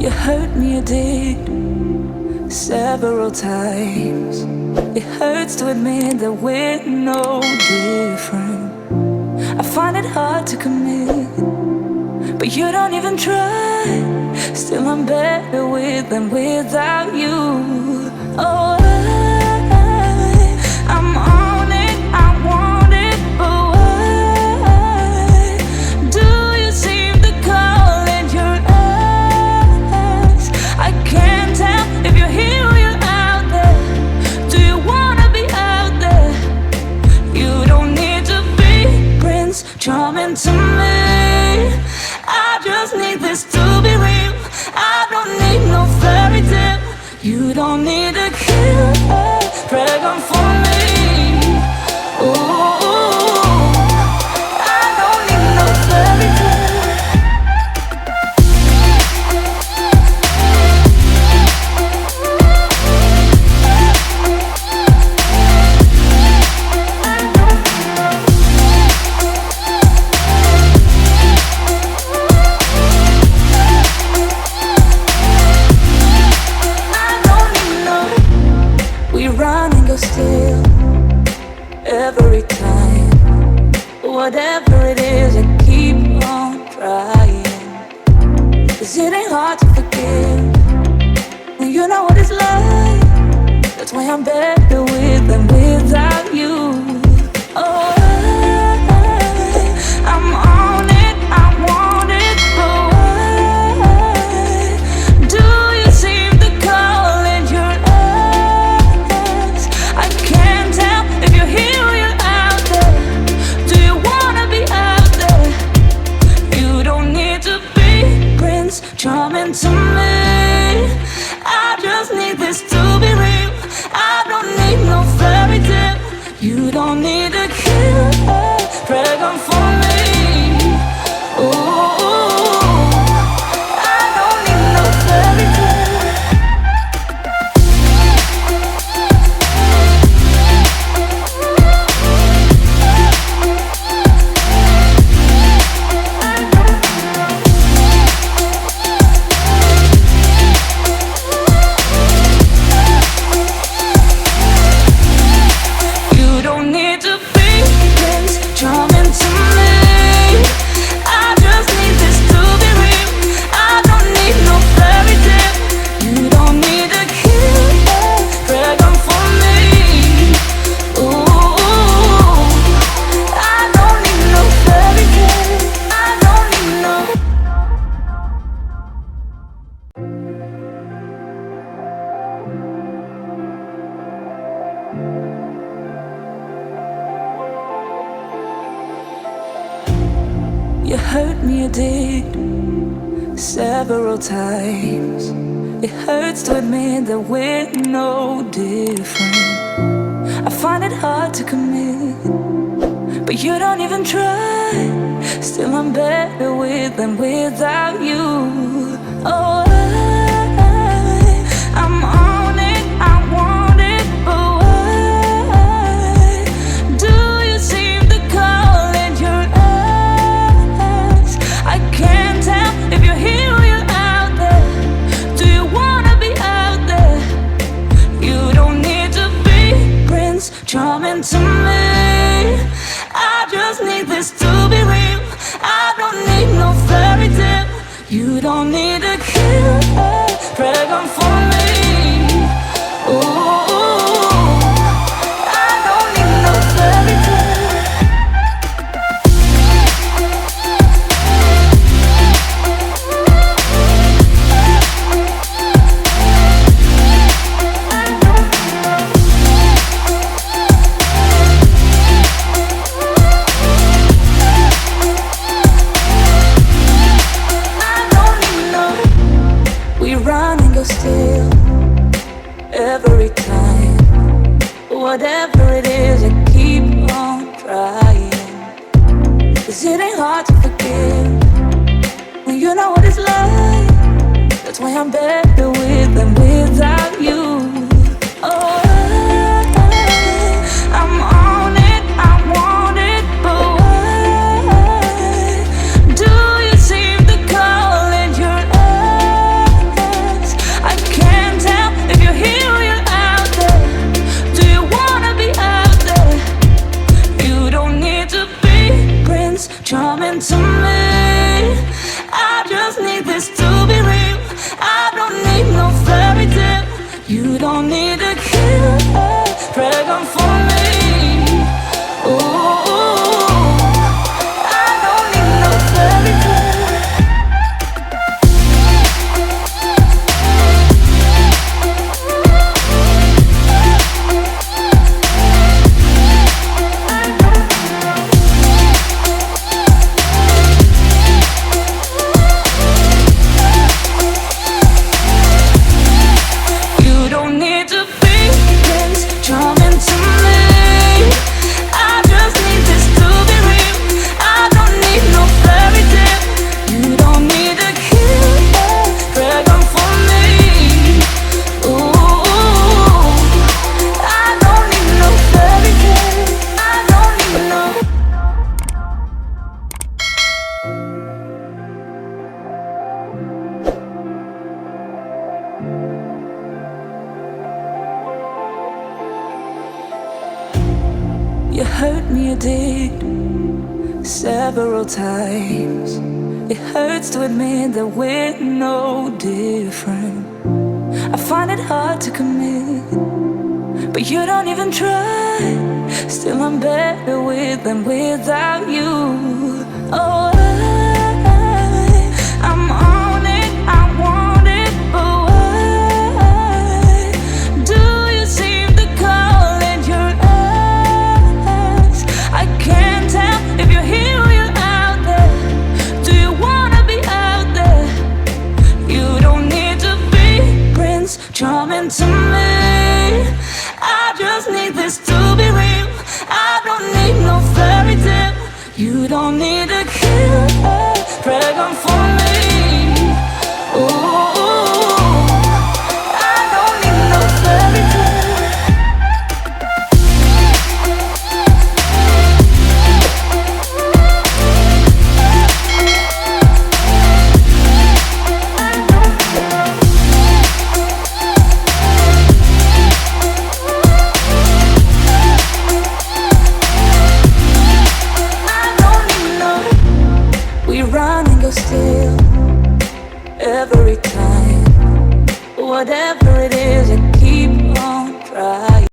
You hurt me, you did, several times. It hurts to admit that we're no different. I find it hard to commit, but you don't even try. Still I'm better with than without you. Oh, I'm on it, I want it, but why do you seem to call in your eyes? I can't tell if you're here or you're out there. Do you wanna be out there? You don't need to be Prince Charming to me. I just need this to be real. I don't need no fairy tale. You don't need to kill a dragon for me. Ooh, I don't need no fairy tale. Still, every time, whatever it is, I keep on trying. 'Cause it ain't hard to forgive when you know what it's like. That's why I'm better with than without you. Oh, I'm on it, I want it, but why do you seem to call in your eyes? I can't tell if you're here or you're out there. Do you wanna be out there? You don't need to be Prince Charming to me. I just need this to be real. I don't need no fairy tale. You don't need to kill a dragon for me. Ooh, I don't need no fairy tale. You don't need to be Prince Charming to me. I just need this to be real. I don't need no fairy tale. You don't need to kill a dragon for me. Ooh, I don't need no fairy tale. I don't need no. You hurt me, you did, several times. It hurts to admit that we're no different. I find it hard to commit, but you don't even try. Still I'm better with than without you. Oh, I'm on it, I want it, but why do you seem to call in your eyes? I can't tell if you're here or you're out there. Do you wanna be out there? You don't need to be Prince Charming to me. I just need this to be real. I don't need no fairy tale. You don't need to kill a dragon for me. Ooh, I don't need no fairy tale. Still, every time, whatever it is, I keep on trying. 'Cause it ain't hard to forgive when you know what it's like. That's why I'm better with than without you. Oh, I'm on it, I want it, but why do you seem to call in your eyes? You hurt me, you did, several times. It hurts to admit that we're no different. I find it hard to commit, but you don't even try. Still I'm better with than without you. Oh, I'm on it, I want it, but why do you seem to call it your eyes? I can't tell if you're here or you're out there. Do you wanna be out there? You don't need to be Prince Charming to me. I just need this to be real. I don't need no fairy tale. You don't need a killer, pregnant for me.